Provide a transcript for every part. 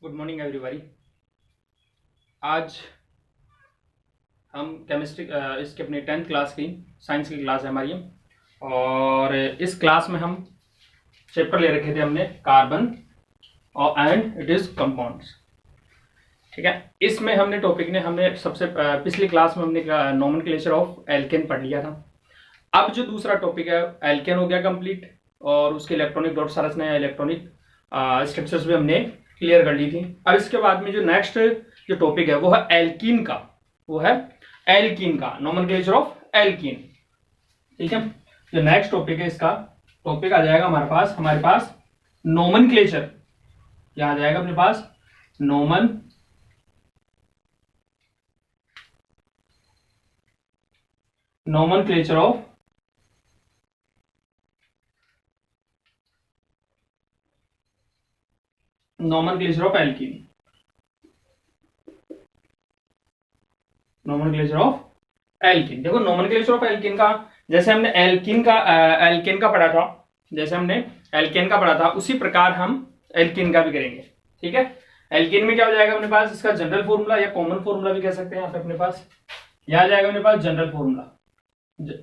Good morning everybody. आज हम chemistry इसके अपने 10th क्लास की साइंस की क्लास है हमारी। और इस क्लास में हम चैप्टर ले रखे थे हमने कार्बन और एंड इट इज कंपाउंड्स। ठीक है, इसमें हमने सबसे पिछली क्लास में हमने नोमेनक्लेचर ऑफ एल्केन पढ़ लिया था। अब जो दूसरा टॉपिक है एल्केन हो गया कंप्लीट, और उसके इलेक्ट्रॉनिक डॉट संरचना या इलेक्ट्रॉनिक स्ट्रक्चर्स भी हमने क्लियर कर ली थी। अब इसके बाद में जो नेक्स्ट जो टॉपिक है वो है एल्कीन का, नोमेनक्लेचर ऑफ एल्कीन। ठीक है, जो नेक्स्ट टॉपिक है इसका टॉपिक आ जाएगा हमारे पास नोमेनक्लेचर। क्या आ जाएगा अपने पास? Nomenclature of alkene. Nomenclature of alkene. देखो नोमेनक्लेचर ऑफ एल्कीन का, जैसे हमने एल्कीन का पढ़ा था, उसी प्रकार हम एल्कीन का भी करेंगे। ठीक है, एल्कीन में क्या हो जाएगा अपने पास? इसका जनरल फॉर्मूला या कॉमन फॉर्मूला भी कह सकते हैं। यहाँ पे अपने पास यह आ जाएगा अपने पास जनरल फॉर्मूला।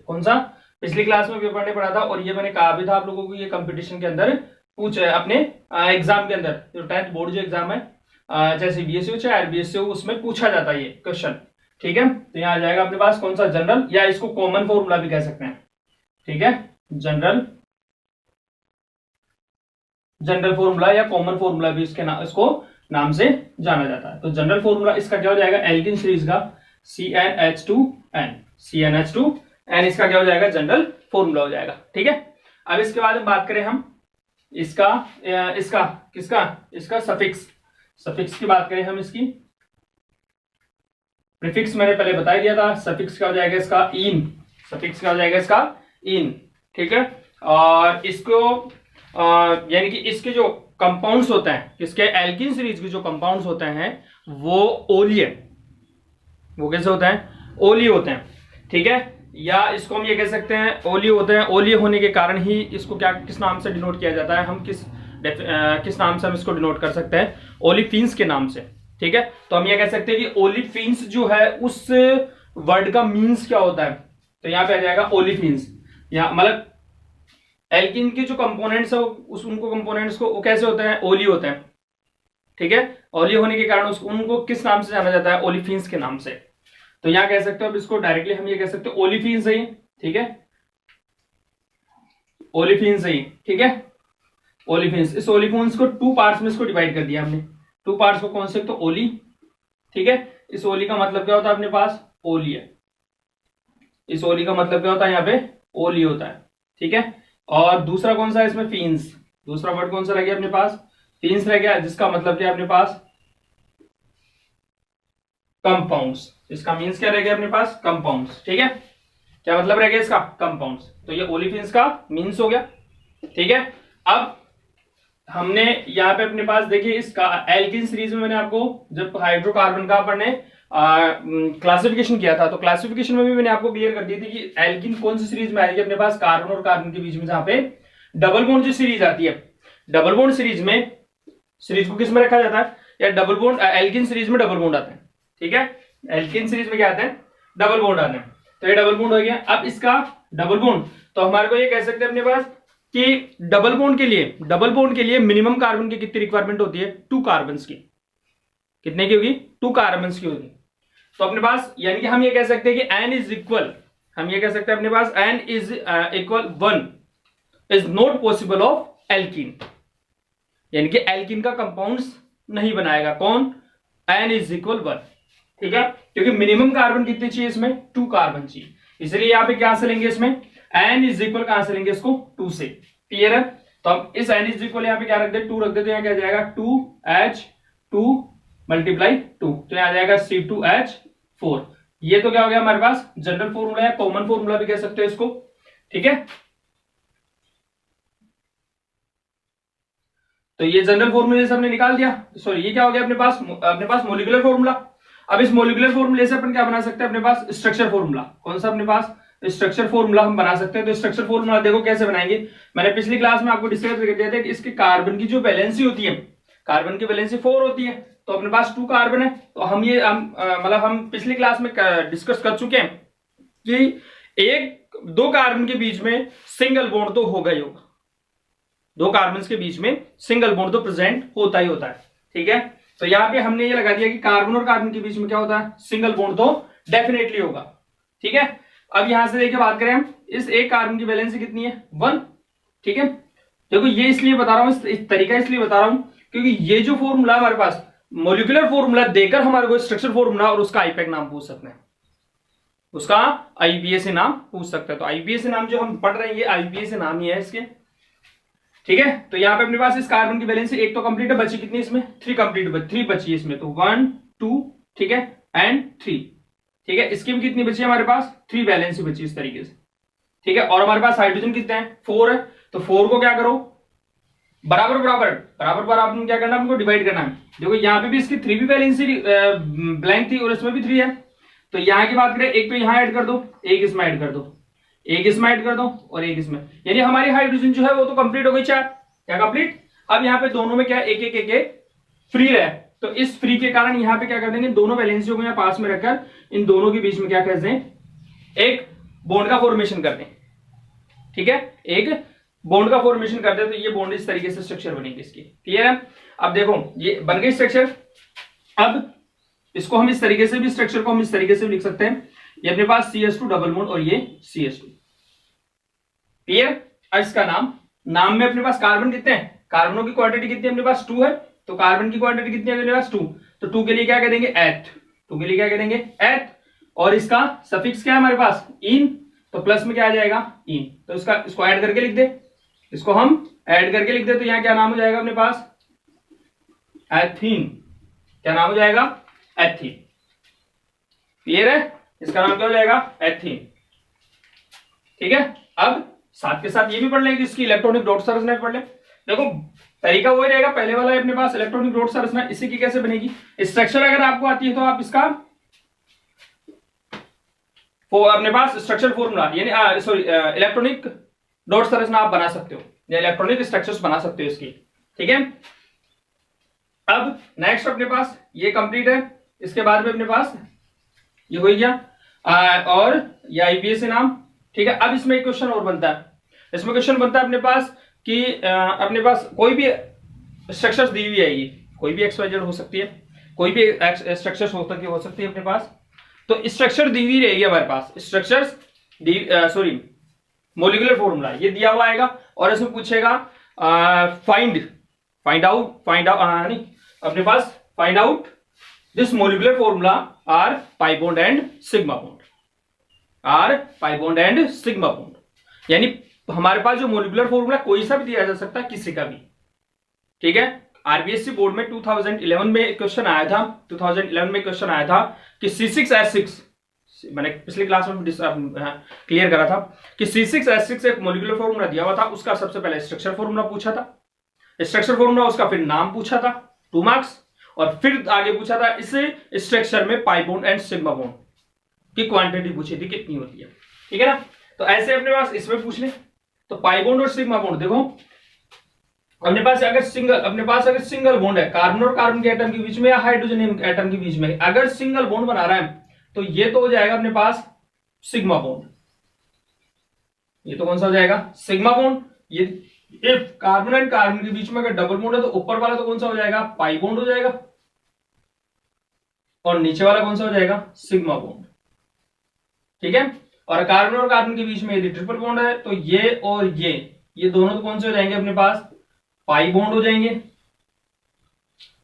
कौन सा? पिछली क्लास में पेपर ने पढ़ा था, और ये मैंने कहा भी था आप लोगों को, ये कंपटीशन के अंदर पूछे अपने एग्जाम के अंदर, जो 10th बोर्ड जो एग्जाम है, चाहे सीबीएसई हो चाहे आरबीएसई हो, उसमें पूछा जाता है ये क्वेश्चन। ठीक है, तो यहाँ आ जाएगा अपने पास कौन सा? जनरल, या इसको कॉमन फॉर्मूला भी कह सकते हैं। ठीक है, जनरल फॉर्मूला या कॉमन फॉर्मूला भी इसको नाम से जाना जाता है। तो जनरल फॉर्मूला इसका क्या हो जाएगा? एल्कीन सीरीज का CnH2n, इसका क्या हो जाएगा? जनरल फॉर्मूला हो जाएगा। ठीक है, अब इसके बाद बात करें हम इसका सफिक्स की बात करें हम। इसकी प्रीफिक्स मैंने पहले बता दिया था। सफिक्स क्या हो जाएगा इसका? इन। ठीक है, और इसको यानी कि इसके जो कंपाउंड्स होते हैं, इसके एल्कीन सीरीज के जो कंपाउंड्स होते हैं वो ओली है। वो कैसे होते हैं? ओली होते हैं। ठीक है, या इसको हम ये कह सकते हैं ओली होते हैं। ओली होने के कारण ही इसको किस नाम से डिनोट किया जाता है? हम किस नाम से हम इसको डिनोट कर सकते हैं? ओलिफिन्स के नाम से। ठीक है, तो हम ये कह सकते हैं कि ओलिफिन्स जो है उस वर्ड का मीन्स क्या होता है? तो यहां पे आ जाएगा ओलिफिन्स। यहाँ मतलब एल्कीन के जो कंपोनेंट्स है उनको कंपोनेंट्स को वो कैसे होते हैं? ओली होते हैं। ठीक है, ओली होने के कारण उनको किस नाम से जाना जाता है? ओलिफिन्स के नाम से। तो यहां कह सकते हो, अब इसको डायरेक्टली हम ये कह सकते हैं ओलिफिन्स है। ठीक है, ओलिफिन्स है। ठीक है, ओलिफिन्स। इस ओलिफिन्स को 2 पार्ट्स में इसको डिवाइड कर दिया हमने। 2 पार्ट्स को कौन से? तो ओली। ठीक है, इस ओली का मतलब क्या होता है अपने पास? ओली है। इस ओली का मतलब क्या होता है? यहाँ पे ओली होता है। ठीक है, और दूसरा कौन सा है इसमें? फिन्स। दूसरा वर्ड कौन सा रह गया अपने पास? फिन्स रह गया, जिसका मतलब क्या है अपने पास? कंपाउंड्स। इसका मीन्स क्या रह गया अपने पास? कंपाउंड्स। ठीक है, क्या मतलब रह गया इसका? कंपाउंड्स। तो ये ओलिफिन्स का मीन्स हो गया। ठीक है, अब हमने यहाँ पे अपने पास देखिए इसका एल्कीन सीरीज में मैंने आपको जब हाइड्रोकार्बन का अपने क्लासिफिकेशन किया था, तो क्लासिफिकेशन में भी मैंने आपको क्लियर कर दी थी कि एल्कीन कौन सी सीरीज में आएगी अपने पास? कार्बन और कार्बन के बीच में जहां पे डबल बॉन्ड जो सीरीज आती है, डबल बॉन्ड सीरीज को किस में रखा जाता है? या डबल बॉन्ड एल्कीन सीरीज में डबल बॉन्ड आते हैं। ठीक है, एल्कीन सीरीज में क्या आते हैं? डबल बॉन्ड आते हैं। तो ये डबल बॉन्ड हो गया। अब इसका डबल बॉन्ड, तो हमारे को ये कह सकते हैं अपने पास कि डबल बॉन्ड के लिए मिनिमम कार्बन की कितनी रिक्वायरमेंट होती है? 2 कार्बन की। कितने की होगी? 2 कार्बन की होगी। तो अपने पास यानी कि हम ये कह सकते हैं कि n इज इक्वल, हम ये कह सकते हैं अपने पास n is equal 1 is not possible of alkene. यानी कि एल्कीन का कंपाउंड्स नहीं बनाएगा कौन? n is equal 1। ठीक है, क्योंकि मिनिमम कार्बन कितनी चाहिए इसमें? 2 कार्बन चाहिए। इसलिए यहां पे क्या से लेंगे इसमें? n इज इक्वल कहां से लेंगे इसको? 2 से। क्लियर है? तो हम इस n इज इक्वल यहां पे क्या रख दे? 2 रख देते हैं। क्या जाएगा? 2H2 मल्टीप्लाई 2, तो यहां आ जाएगा C2H4। ये तो क्या हो गया हमारे पास? जनरल फॉर्मूला है, कॉमन फॉर्मूला भी कह सकते हो इसको। ठीक है, तो ये जनरल फॉर्मूले से हमने निकाल दिया। सॉरी, ये क्या हो गया अपने पास मोलिकुलर फॉर्मूला। अब इस मोलिकुलर फॉर्मूले से अपन क्या बना सकते हैं अपने पास? Structure formula. कौन सा अपने पास? स्ट्रक्चर फॉर्मूला हम बना सकते हैं। तो स्ट्रक्चर फॉर्मूला देखो कैसे बनाएंगे। मैंने पिछली क्लास में आपको डिस्कस कर दिया था कि इसके कार्बन की जो वैलेंसी होती है, कार्बन की वैलेंसी 4 होती है, तो अपने पास 2 कार्बन है। तो हम पिछली क्लास में डिस्कस कर चुके हैं कि दो कार्बन के बीच में सिंगल बॉन्ड तो होगा ही होगा, दो कार्बन के बीच में सिंगल बॉन्ड तो प्रेजेंट होता ही होता है, ठीक है। तो यहां पे हमने ये लगा दिया कि कार्बन और कार्बन के बीच में क्या होता है, सिंगल बॉन्ड तो डेफिनेटली होगा, ठीक है। अब यहां से देखिए बात करें हम, इस एक कार्बन की वैलेंसी कितनी है, 1, ठीक है। देखो ये इसलिए बता रहा हूं, इस तरीका इसलिए बता रहा हूं क्योंकि ये जो फॉर्मूला हमारे पास मॉलिक्यूलर फॉर्मूला देकर हमारे को स्ट्रक्चर फॉर्मूला और उसका आईपैक नाम पूछ सकते हैं, उसका आईपीएसी नाम पूछ सकते हैं। तो आईपीएसी नाम जो हम पढ़ रहे हैं ये आईपीएसी नाम ही है इसके, ठीक है। तो यहाँ पे अपने पास इस कार्बन की वैलेंसी एक तो कंप्लीट है, बची कितनी इसमें, 3 कंप्लीट, 3 बची है इसमें, तो 1 2 ठीक है एंड 3, ठीक है। इसकी भी कितनी बची है हमारे पास, 3 वैलेंसी बची इस तरीके से, ठीक है। और हमारे पास हाइड्रोजन कितने हैं, 4 है, तो 4 को क्या करो, बराबर बराबर बराबर बराबर क्या करना है, हमको डिवाइड करना है। देखो यहाँ पे भी इसकी 3 भी वैलेंसी ब्लैंक थी और इसमें भी 3 है, तो यहाँ की बात करें, एक तो यहाँ ऐड कर दो, एक इसमें ऐड कर दो, एक इसमें ऐड कर दो और एक इसमें, यानी हमारी हाइड्रोजन जो है वो तो कंप्लीट हो गई 4, क्या कंप्लीट। अब यहाँ पे दोनों में क्या एक एक एक एक फ्री रहे, तो इस फ्री के कारण यहाँ पे क्या कर देंगे, दोनों वैलेंसियों को यहाँ पास में रखकर इन दोनों के बीच में क्या कर दें, एक बॉन्ड का फॉर्मेशन कर दें, ठीक है, एक बॉन्ड का फॉर्मेशन कर दे, तो ये बॉन्ड इस तरीके से स्ट्रक्चर बनेगी इसकी, क्लियर है। अब देखो ये बन गई स्ट्रक्चर। अब इसको हम इस तरीके से भी, स्ट्रक्चर को हम इस तरीके से भी लिख सकते हैं, ये अपने पास CH2 डबल बॉन्ड और ये CH2, क्लियर। अब इसका नाम में अपने पास कार्बन कितने हैं, कार्बनों की क्वांटिटी कितनी है अपने पास, 2 है, तो कार्बन की क्वांटिटी कितनी है अपने पास, 2, तो 2 के लिए क्या कह देंगे, एथ, 2 के लिए क्या कह देंगे, एथ, और इसका सफिक्स क्या है हमारे पास, इन, तो प्लस में क्या आ जाएगा, इन, तो इसको ऐड करके लिख दे, इसको हम ऐड करके लिख दे, तो यहां क्या नाम हो जाएगा अपने पास, एथीन, क्या नाम हो जाएगा, एथीन, क्लियर है, इसका नाम क्या हो जाएगा, एथीन, ठीक है। अब साथ के साथ ये भी पढ़ लेंगे, इसकी इलेक्ट्रॉनिक डॉट संरचना पढ़ ले। देखो तरीका वही रहेगा, पहले वाला है अपने पास इलेक्ट्रॉनिक डॉट संरचना, इसी की कैसे बनेगी, स्ट्रक्चर अगर आपको आती है तो आप इसका अपने पास स्ट्रक्चर फॉर्मूला यानी सॉरी इलेक्ट्रॉनिक डॉट संरचना आप बना सकते हो, या इलेक्ट्रॉनिक स्ट्रक्चर्स बना सकते हो इसकी, ठीक है। अब नेक्स्ट अपने पास ये कंप्लीट है, इसके बाद में अपने पास ये हो गया और ये आईपीएसी नाम, ठीक है। अब इसमें एक क्वेश्चन और बनता है, इसमें क्वेश्चन बनता है अपने पास कि अपने पास कोई भी स्ट्रक्चर्स दी हुई है, ये कोई भी XYZ हो सकती है, कोई भी स्ट्रक्चर्स हो सकती है अपने पास, तो स्ट्रक्चर दी हुई रहेगी हमारे पास, स्ट्रक्चर्स सॉरी मोलिकुलर फॉर्मूला ये दिया हुआ आएगा, और इसमें पूछेगा फाइंड आउट नहीं, अपने पास find out this molecular formula are pi bond and sigma bond, are pi bond and sigma bond, यानी हमारे पास जो मोलिकुलर फॉर्मूला कोई सा भी दिया जा सकता है, किसी का भी, ठीक है। आरबीएससी बोर्ड में 2011 में क्वेश्चन आया था, 2011 में क्वेश्चन आया था कि C6H6, मैंने पिछली क्लास में क्लियर करा था कि C6H6 एक मोलिकुलर फॉर्मूला दिया हुआ था, उसका सबसे पहले स्ट्रक्चर फॉर्मूला पूछा था, स्ट्रक्चर फॉर्मूला उसका फिर नाम पूछा था 2 मार्क्स, और फिर आगे पूछा था इसे स्ट्रक्चर में पाई बॉन्ड एंड सिग्मा बॉन्ड की क्वांटिटी पूछी थी कितनी होती है, ठीक है ना। तो ऐसे अपने पास इसमें पूछ ले, तो पाई बॉन्ड और सिग्मा बॉन्ड देखो अपने पास अगर सिंगल बॉन्ड है कार्बन और कार्बन के एटम के बीच में या हाइड्रोजन एटम के बीच में, अगर सिंगल बॉन्ड बना रहा है तो ये तो हो जाएगा अपने पास सिग्मा बॉन्ड, ये तो कौन सा हो जाएगा, सिग्मा बॉन्ड। ये इफ कार्बन एंड कार्बन के बीच में अगर डबल बॉन्ड है तो ऊपर वाला तो कौन सा हो जाएगा, पाई बॉन्ड हो जाएगा, और नीचे वाला कौन सा हो जाएगा, सिग्मा बॉन्ड, ठीक है। और कार्बन और कार्बन के बीच में यदि ट्रिपल बॉन्ड है तो ये और ये दोनों तो कौन से हो जाएंगे अपने पास, पाई बॉन्ड हो जाएंगे,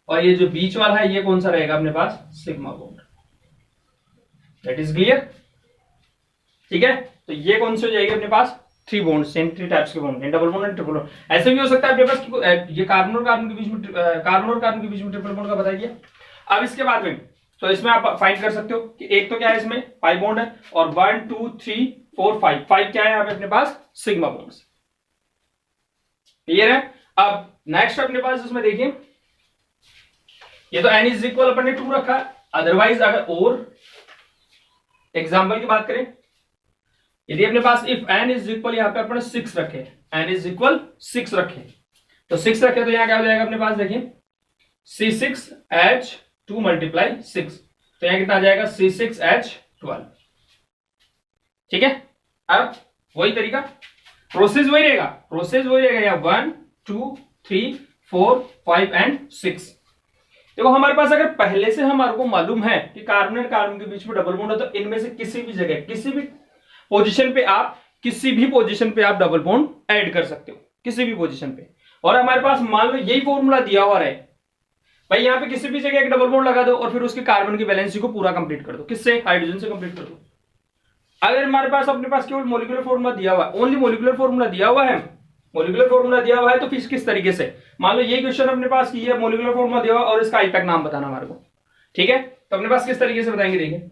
और ये जो बीच वाला है ये कौन सा रहेगा अपने पास, sigma bond, that is clear, ठीक है। तो ये कौन से हो जाएगी अपने पास, 3 बॉन्ड, सेम 3 टाइप्स के bond, double bond and triple bond. ऐसे भी हो सकता है अपने पास कि ये कार्बन और कार्बन के बीच में ट्रिपल बॉन्ड का बता दिया। अब इसके बाद में तो इसमें आप फाइंड कर सकते हो कि एक तो क्या है, इसमें पाई बॉन्ड है, और 1 2 3 4 5 क्या है यहाँ पे अपने पास, सिग्मा बॉन्ड्स, क्लियर है। अब नेक्स्ट अपने पास इसमें देखिए, ये तो n इज इक्वल अपन ने 2 रखा है, अदरवाइज अगर और एग्जाम्पल की बात करें, यदि अपने पास इफ n इज इक्वल यहाँ पे अपने 6 रखे, n इज इक्वल 6 रखे, तो 6 रखे तो यहाँ क्या हो जाएगा अपने पास, देखिए C6H2 मल्टीप्लाई 6, तो यहां कितना आ जाएगा C6H12। ठीक है, अब वही तरीका, प्रोसेस वही रहेगा यहाँ 1 2 3 4 5 एंड 6। देखो हमारे पास अगर पहले से हमारे को मालूम है कि कार्बन और कार्बन के बीच में डबल बॉन्ड है, तो इनमें से किसी भी जगह किसी भी पोजीशन पे आप डबल बॉन्ड ऐड कर सकते हो, किसी भी पोजीशन पे। और हमारे पास मान लो यही फॉर्मूला दिया हुआ है भाई, यहाँ पे किसी भी जगह एक डबल बॉन्ड लगा दो और फिर उसके कार्बन की बैलेंसी को पूरा कंप्लीट कर दो, किससे? हाइड्रोजन से कंप्लीट कर दो। अगर हमारे पास अपने पास केवल मोलिकुलर फॉर्मूला दिया हुआ है, ओनली मोलिकुलर फॉर्मूला दिया हुआ है, तो फिर किस तरीके से, मान लो ये क्वेश्चन अपने पास की है, मोलिकुलर फॉर्मूला दिया हुआ और इसका आईपैक नाम बताना हमारे को, ठीक है, तो अपने पास किस तरीके से बताएंगे, देखिए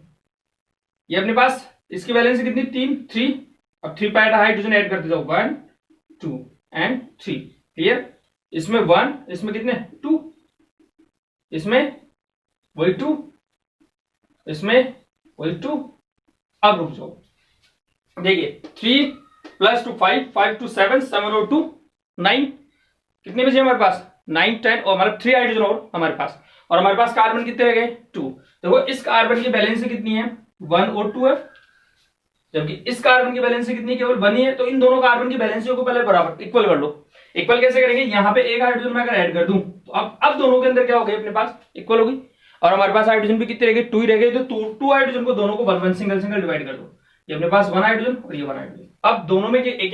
ये अपने पास इसकी बैलेंस कितनी 3, अब 3 पैट हाइड्रोजन ऐड करते जाओ 1 2 एंड 3, क्लियर। इसमें 1, इसमें कितने 2, इसमें वही 2, इसमें वही 2। अब रुक जाओ, देखिए 3 + 2 5, 5 2 7, 7 और 2 9, कितने बचे हमारे पास 9 10, और मतलब 3 हाइड्रोजन और हमारे पास, और हमारे पास कार्बन कितने रह गए 2। देखो इस कार्बन की बैलेंस कितनी है 1 और 2 है, जबकि इस कार्बन की बैलेंस कितनी है, केवल 1 ही है। तो इन दोनों कार्बन की बैलेंसियों को पहले बराबर इक्वल कर लो। इक्वल कैसे करेंगे, यहां पे एक हाइड्रोजन में अगर ऐड कर दूं तो अब दोनों के अंदर क्या हो गई, अपने पास इक्वल होगी, और हमारे पास हाइड्रोजन भी कितने रह गए 2 ही रह गए, तो 2 हाइड्रोजन को दोनों को 1 1 सिंगल डिवाइड कर दो, ये अपने पास 1 हाइड्रोजन और ये 1 हाइड्रोजन। अब दोनों में एक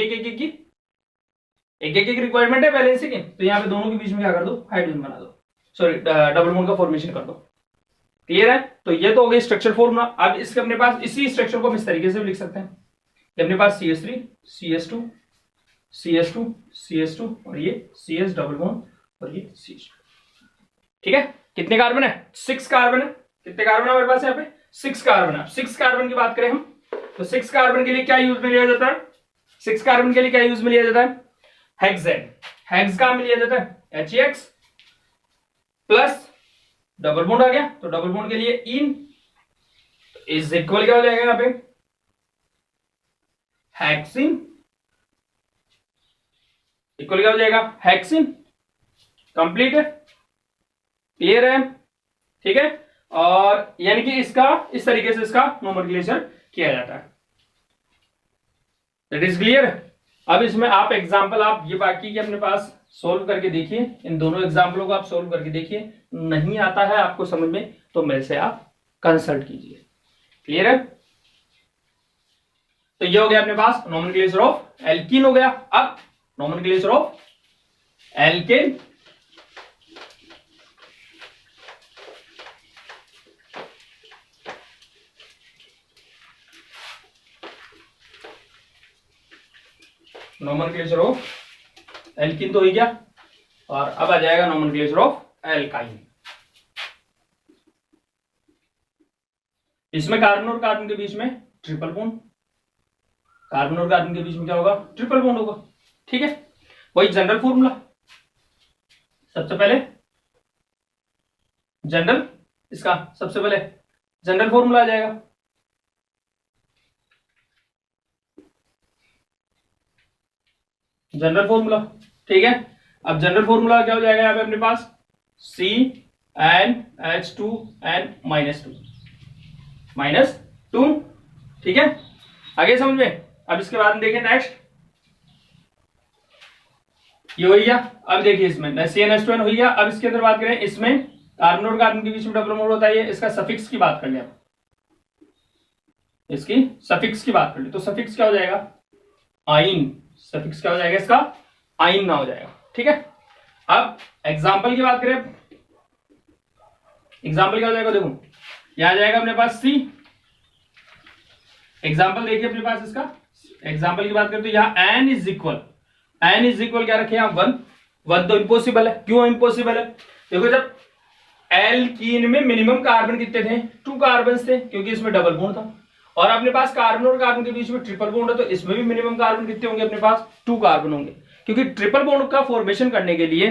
रिक्वायरमेंट है बैलेंस की, तो यहाँ पे दोनों के बीच में क्या कर दो, हाइड्रोजन बना दो, सॉरी डबल बॉन्ड का फॉर्मेशन कर दो, क्लियर है। तो ये तो हो गई स्ट्रक्चर फॉर्मूला। अब इसके अपने पास इसी स्ट्रक्चर को हम इस तरीके से भी लिख सकते हैं, अपने पास CH3 CH2 CH2 CH2 और ये CS डबल बॉन्ड और ये CH2, ठीक है। कितने कार्बन है, 6 कार्बन है। कितने कार्बन है हमारे पास यहाँ पे, 6 कार्बन है। 6 कार्बन की बात करें हम, तो 6 कार्बन के लिए क्या यूज में लिया जाता है, 6 कार्बन के लिए क्या यूज में लिया जाता है, हेक्सेन। हेक्स का में लिया जाता है HEX प्लस डबल बॉन्ड आ गया, तो डबल बॉन्ड के लिए इन इज इक्वल क्या हो जाएगा यहाँ पे, हेक्सिन इक्वल क्या हो जाएगा, हेक्सिन। कंप्लीट है, क्लियर है, ठीक है। और यानी कि इसका इस तरीके से इसका नोमेनक्लेचर किया जाता है, दैट इज क्लियर। अब इसमें आप एग्जांपल आप ये बाकी के अपने पास सोल्व करके देखिए, इन दोनों एग्जांपलों को आप सोल्व करके देखिए, नहीं आता है आपको समझ में तो मेरे से आप कंसल्ट कीजिए, क्लियर है। तो ये हो गया अपने पास नोमेनक्लेचर ऑफ एल्कीन हो गया। अब nomenclature of alkene, nomenclature of alkene तो हो गया, और अब आ जाएगा नोमेनक्लेचर ऑफ एल्काइन। इसमें कार्बन और कार्बन के बीच में ट्रिपल बॉन्ड, कार्बन और कार्बन के बीच में क्या होगा, ट्रिपल बॉन्ड होगा, ठीक है। वही जनरल फॉर्मूला, सबसे पहले जनरल, इसका सबसे पहले जनरल फॉर्मूला आ जाएगा, जनरल फॉर्मूला, ठीक है। अब जनरल फॉर्मूला क्या हो जाएगा यहाँ पे अपने पास CnH2n -2, ठीक है। आगे समझ में। अब इसके बाद में देखें नेक्स्ट, ये हो गया। अब देखिए इसमें CnH2n हो गया। अब इसके अंदर बात करें, इसमें कार्बन और कार्बन के बीच में डबल बॉन्ड होता है, इसका सफिक्स की बात कर ले, इसकी सफिक्स की बात कर ले, तो सफिक्स क्या हो जाएगा, आइन। सफिक्स क्या हो जाएगा इसका, आइन ना हो जाएगा, ठीक है। अब एग्जाम्पल की बात करें, एग्जाम्पल क्या हो जाएगा, देखो यहां जाएगा अपने पास C। एग्जाम्पल देखिए अपने पास इसका, एग्जाम्पल की बात करें तो यहाँ n इज इक्वल क्या रखे, यहाँ 1 तो इम्पॉसिबल है। क्यों इम्पॉसिबल है, देखो जब एल्कीन में मिनिमम कार्बन कितने थे, 2 कार्बन थे, क्योंकि इसमें डबल बॉन्ड था, और अपने पास कार्बन और कार्बन के बीच में ट्रिपल बॉन्ड है, तो इसमें भी मिनिमम कार्बन कितने होंगे, अपने पास 2 कार्बन होंगे। क्योंकि ट्रिपल बॉन्ड का फॉर्मेशन करने के लिए,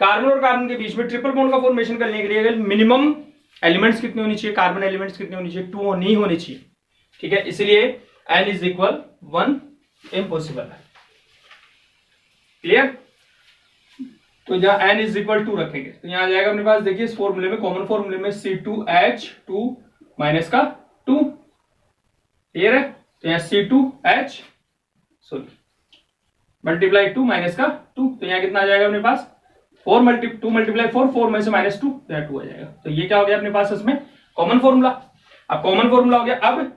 कार्बन और कार्बन के बीच में ट्रिपल बॉन्ड का फॉर्मेशन करने के लिए मिनिमम एलिमेंट्स कितने होनी चाहिए, कार्बन एलिमेंट्स कितने होनी चाहिए, 2 नहीं होनी चाहिए, ठीक है। इसलिए n इज इक्वल 1 इम्पॉसिबल है, क्लियर। तो तो जहां n इज इक्वल टू रखेंगे तो यहाँ आ जाएगा अपने पास, देखिए इस फॉर्मूले में, कॉमन फॉर्मूले में C2H2 माइनस का 2, क्लियर है। तो यहाँ C2H सॉरी मल्टीप्लाई 2 माइनस का 2, तो यहाँ कितना आ जाएगा अपने पास 2 मल्टीप्लाई 4 में से माइनस 2, तो यहाँ 2 आ जाएगा। तो ये क्या हो गया अपने पास इसमें कॉमन फॉर्मूला। अब कॉमन फॉर्मूला हो गया, अब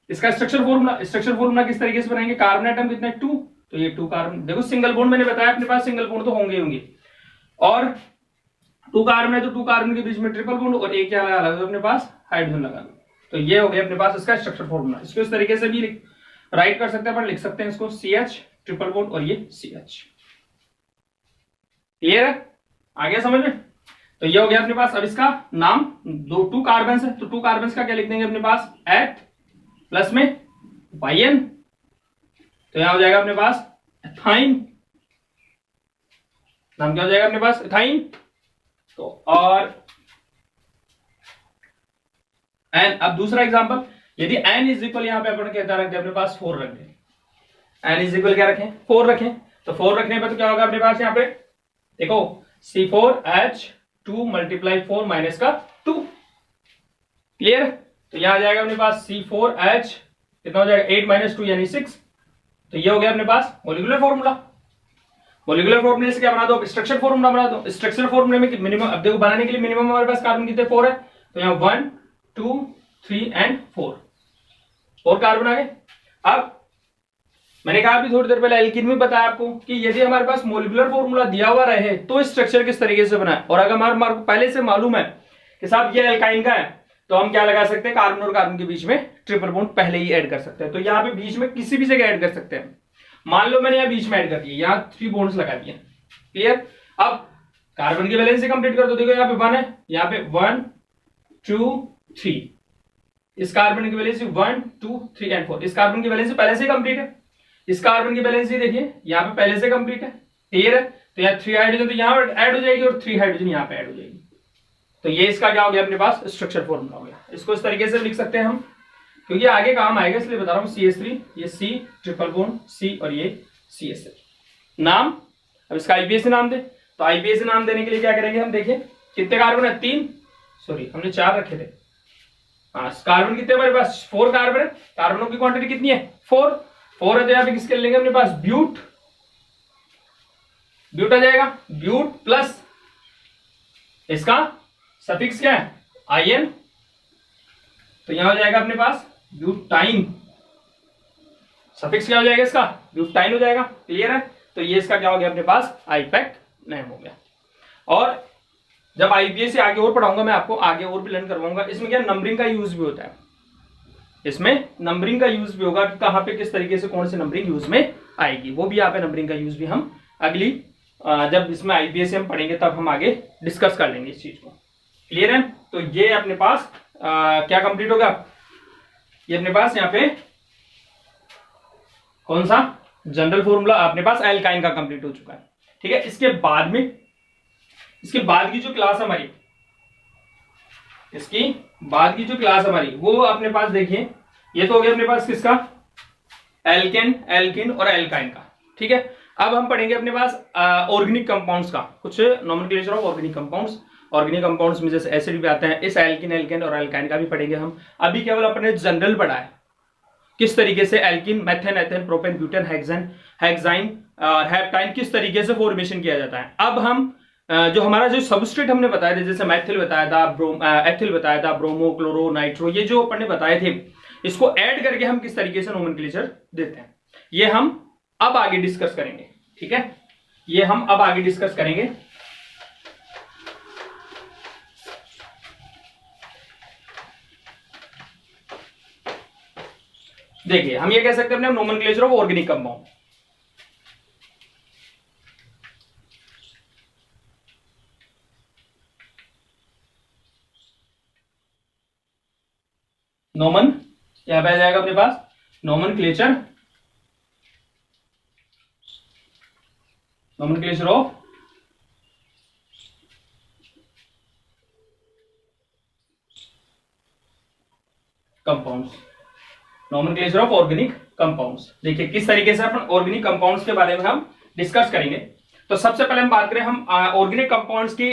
इसका स्ट्रक्चर फॉर्मूला किस तरीके से बनाएंगे, कार्बन एटम कितना है 2, तो ये 2 कार्बन, देखो सिंगल बॉन्ड मैंने बताया अपने पास सिंगल बॉन्ड तो होंगे होंगे, और 2 कार्बन है तो 2 कार्बन के बीच में ट्रिपल बॉन्ड, और एक क्या लगा दो अपने पास हाइड्रोजन लगा दो। तो ये हो गया अपने पास इसका स्ट्रक्चर फॉर्मूला। इसको इस तरीके से भी राइट कर सकते हैं, पर लिख सकते हैं इसको CH ट्रिपल बॉन्ड और ये CH। क्लियर है, आ गया समझ में। तो ये हो गया अपने पास। अब इसका नाम 2 कार्बन है, तो 2 कार्बन का क्या लिख देंगे अपने पास एथ प्लस में YN, तो यहां हो जाएगा अपने पास एथाइन, नाम क्या हो जाएगा अपने पास एथाइन। तो और एन, अब दूसरा एग्जांपल, यदि एन इज इक्वल, यहां पे अपन कहता रखते अपने पास 4 रख दें, एन इज इक्वल क्या रखें 4 रखें, तो 4 रखने पर तो क्या होगा अपने पास यहाँ पे देखो C4H2 मल्टीप्लाई 4 माइनस का 2, क्लियर। तो यहां आ जाएगा अपने पास C4H कितना हो जाएगा 8 माइनस 2 यानी 6। तो ये हो गया अपने पास मोलिकुलर फॉर्मूला। मोलिकुलर फॉर्मूले से क्या बना दो, स्ट्रक्चर फॉर्मूला बना दो। स्ट्रक्चर फॉर्मूले में मिनिमम, अब देखो बनाने के लिए मिनिमम हमारे पास कार्बन कितने 4 है, तो यहाँ 1 2 3 एंड 4 कार्बन आ गए। अब मैंने कहा अभी थोड़ी देर पहले एल्कीन में बताया आपको कि यदि हमारे पास मोलिकुलर फॉर्मूला दिया हुआ रहे तो स्ट्रक्चर किस तरीके से बना है, और अगर हमारे को पहले से मालूम है कि साहब ये एल्काइन का है, तो हम क्या लगा सकते हैं, कार्बन और कार्बन के बीच में ट्रिपल बॉन्ड पहले ही ऐड कर सकते हैं। तो यहाँ पे बीच में किसी भी जगह ऐड कर सकते हैं, मान लो मैंने यहाँ बीच में ऐड कर दिया, यहाँ 3 बॉन्ड्स लगा दिए, क्लियर। अब कार्बन की वैलेंस से कंप्लीट कर दो, देखो यहाँ पे 1 है, यहाँ पे 1 2 3, इस कार्बन की वैलेंसी 1 2 3 एंड 4, इस कार्बन की वैलेंसी पहले से कंप्लीट है, इस कार्बन की वैलेंसी देखिए यहाँ पे पहले से कंप्लीट है, क्लियर है। तो यहाँ 3 हाइड्रोजन तो यहाँ ऐड हो जाएगी और 3 हाइड्रोजन यहाँ पे ऐड हो जाएगी। तो ये इसका क्या हो गया अपने पास स्ट्रक्चर फॉर्मूला हो गया। इसको इस तरीके से लिख सकते हैं हम, क्योंकि आगे काम आएगा इसलिए बता रहा हूँ। CH3, ये C ट्रिपल बॉन्ड C और ये CH3 नाम। अब इसका IPAC नाम दे, तो IPAC नाम देने के लिए क्या करेंगे हम, देखिए कितने कार्बन है 3, सॉरी हमने 4 रखे थे, हाँ कार्बन कितने हमारे पास 4 कार्बन है, कार्बनों की क्वांटिटी कितनी है 4 है, तो यहाँ पे किसके लेंगे अपने पास ब्यूट आ जाएगा, ब्यूट प्लस इसका सफिक्स क्या है IN, तो यहां हो जाएगा अपने पास ब्यूटाइन, सफिक्स क्या हो जाएगा इसका ब्यूटाइन हो जाएगा, क्लियर है। तो ये इसका क्या हो गया अपने पास IPAC नेम हो गया। और जब IPA से आगे और पढ़ाऊंगा मैं आपको, आगे और भी लर्न करवाऊंगा, इसमें क्या नंबरिंग का यूज भी होता है, इसमें नंबरिंग का यूज भी होगा, कहां पे किस तरीके से कौन सी नंबरिंग यूज में आएगी, वो भी यहाँ पे नंबरिंग का यूज भी हम अगली जब इसमें IPA से हम पढ़ेंगे तब हम आगे डिस्कस कर लेंगे इस चीज को, क्लियर है। तो ये अपने पास क्या कंप्लीट होगा, ये अपने पास यहाँ पे कौन सा जनरल फॉर्मूला अपने पास एल्काइन का कंप्लीट हो चुका है, ठीक है। इसके बाद में, इसके बाद की जो क्लास हमारी, इसकी बाद की जो क्लास हमारी वो अपने पास देखिए, ये तो हो गया अपने पास किसका एल्केन, एल्किन और एल्काइन का, ठीक है। अब हम पढ़ेंगे अपने पास ऑर्गेनिक कंपाउंड्स का, कुछ nomenclature of organic compounds. Organic compounds में जैसे एसिड भी आते हैं, इस एल्किन, एल्केन और एल्काइन का भी पढ़ेंगे हम। अभी केवल अपने जनरल पढ़ा है किस तरीके से alkyne, methane, ethane, propane, butane, hexyne और हेप्टाइन किस तरीके से फॉर्मेशन किया जाता है। अब हम जो हमारा जो सबस्ट्रेट हमने बताया था, जैसे मैथिल बताया था, एथिल बताया था, ब्रोमो, क्लोरो, नाइट्रो, ये जो अपन ने बताए थे, इसको ऐड करके हम किस तरीके से नोमेनक्लेचर देते हैं, ये हम अब आगे डिस्कस करेंगे, ठीक है। ये हम अब आगे डिस्कस करेंगे। देखिए हम ये कह सकते हैं अपने नोमेनक्लेचर ऑफ ऑर्गेनिक कंपाउंड। नोमन यहां पे आ जाएगा अपने पास nomenclature, nomenclature of compounds, nomenclature of organic compounds. देखिए किस तरीके से अपन ऑर्गेनिक कंपाउंड्स के बारे में हम डिस्कस करेंगे। तो सबसे पहले हम बात करें हम ऑर्गेनिक कंपाउंड्स की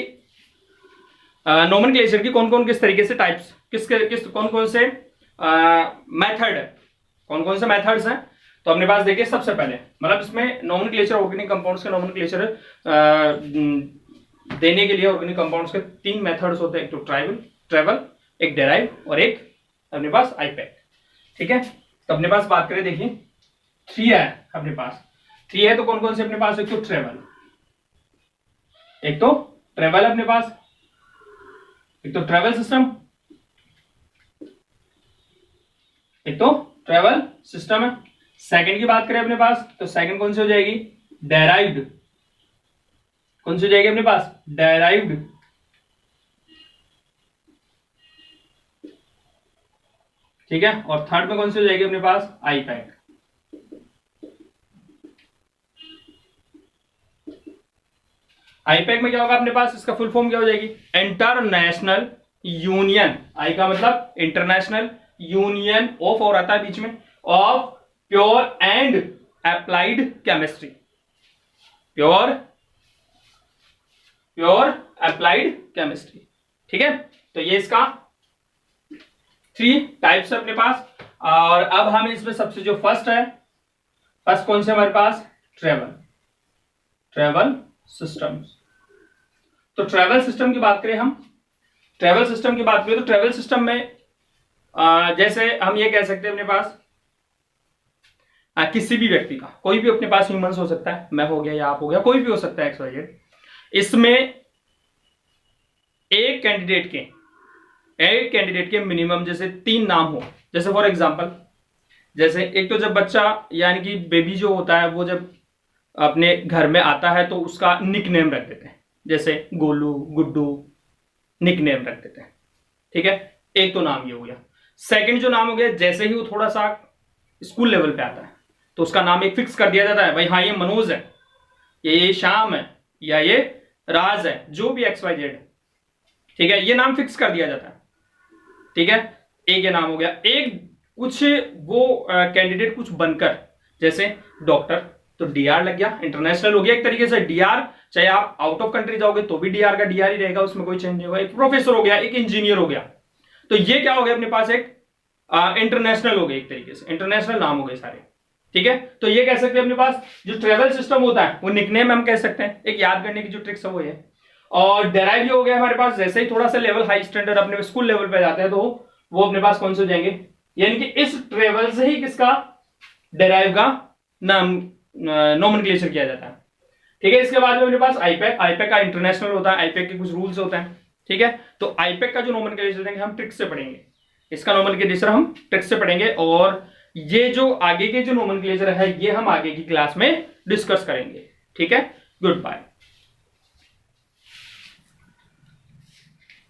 नोमेनक्लेचर की, कौन कौन किस तरीके से टाइप्स, किस कौन कौन से मेथड है, कौन कौन से मेथड्स हैं। तो अपने पास देखिए सबसे पहले मतलब इसमें नोमेनक्लेचर ऑर्गेनिक कंपाउंड्स के नोमेनक्लेचर देने के लिए ऑर्गेनिक कंपाउंड्स के 3 मेथड्स होते हैं, एक तो ट्रेवल, एक डेराइव और एक अपने पास आईपैक। ठीक है, तो अपने पास बात करें देखिए 3 है अपने पास, 3 है तो कौन कौन से अपने पास, एक तो ट्रेवल अपने पास, एक तो ट्रेवल सिस्टम है। सेकंड की बात करें अपने पास तो सेकंड कौन सी हो जाएगी, डेराइव्ड, कौन सी हो जाएगी अपने पास, डेराइव्ड। ठीक है, और थर्ड में कौन सी हो जाएगी अपने पास, आईपैक। आईपैक में क्या होगा अपने पास, इसका फुल फॉर्म क्या हो जाएगी, इंटरनेशनल यूनियन, आई का मतलब इंटरनेशनल, यूनियन ऑफ और आता है बीच में, of pure and applied chemistry, pure applied chemistry. ठीक है, तो ये इसका 3 टाइप्स है अपने पास। और अब हम इसमें सबसे जो फर्स्ट कौन से हमारे पास, ट्रेवल सिस्टम्स। तो ट्रेवल सिस्टम की बात करें तो ट्रेवल सिस्टम में जैसे हम ये कह सकते हैं अपने पास किसी भी व्यक्ति का, कोई भी अपने पास ह्यूमंस हो सकता है, मैं हो गया या आप हो गया, कोई भी हो सकता है XYZ, इसमें एक कैंडिडेट के मिनिमम जैसे 3 नाम हो। जैसे फॉर एग्जांपल, जैसे एक तो जब बच्चा यानी कि बेबी जो होता है वो जब अपने घर में आता है तो उसका निक नेम रख देते हैं, जैसे गोलू, गुड्डू, निक नेम रख देते हैं। ठीक है, एक तो नाम ये हो गया। सेकंड जो नाम हो गया, जैसे ही वो थोड़ा सा स्कूल लेवल पे आता है तो उसका नाम एक फिक्स कर दिया जाता है, भाई हाँ ये मनोज है, ये श्याम है, या ये राज है, जो भी XYZ है। ठीक है, ये नाम फिक्स कर दिया जाता है। ठीक है, एक ये नाम हो गया। एक कुछ वो कैंडिडेट कुछ बनकर, जैसे डॉक्टर तो DR लग गया, इंटरनेशनल हो गया एक तरीके से DR, चाहे आप आउट ऑफ कंट्री जाओगे तो भी DR का DR ही रहेगा, उसमें कोई चेंज नहीं होगा। एक प्रोफेसर हो गया, एक इंजीनियर हो गया, तो ये क्या हो गया अपने पास, एक इंटरनेशनल हो गए, एक तरीके से इंटरनेशनल नाम हो गए सारे। ठीक है, तो ये कह सकते हैं अपने पास जो ट्रेवल सिस्टम होता है वो निकनेम हम कह सकते हैं, एक याद करने की जो ट्रिक्स है वो है। और डेराइव हो गया हमारे पास, जैसे ही थोड़ा सा लेवल हाई स्टैंडर्ड अपने स्कूल लेवल पे जाते हैं तो वो अपने पास कौन से हो जाएंगे, यानी कि इस ट्रेवल से ही किसका, डेराइव का नाम नोमेनक्लेचर किया जाता है। ठीक है, इसके बाद में अपने पास आईपैक का इंटरनेशनल होता है, आईपैक के कुछ रूल्स होते हैं। ठीक है, तो आईपैक का जो नोमेनक्लेचर देंगे हम ट्रिक्स से पढ़ेंगे, इसका नोमेनक्लेचर हम ट्रिक्स से पढ़ेंगे, और ये जो आगे के जो नोमेनक्लेचर है ये हम आगे की क्लास में डिस्कस करेंगे। ठीक है, गुड बाय।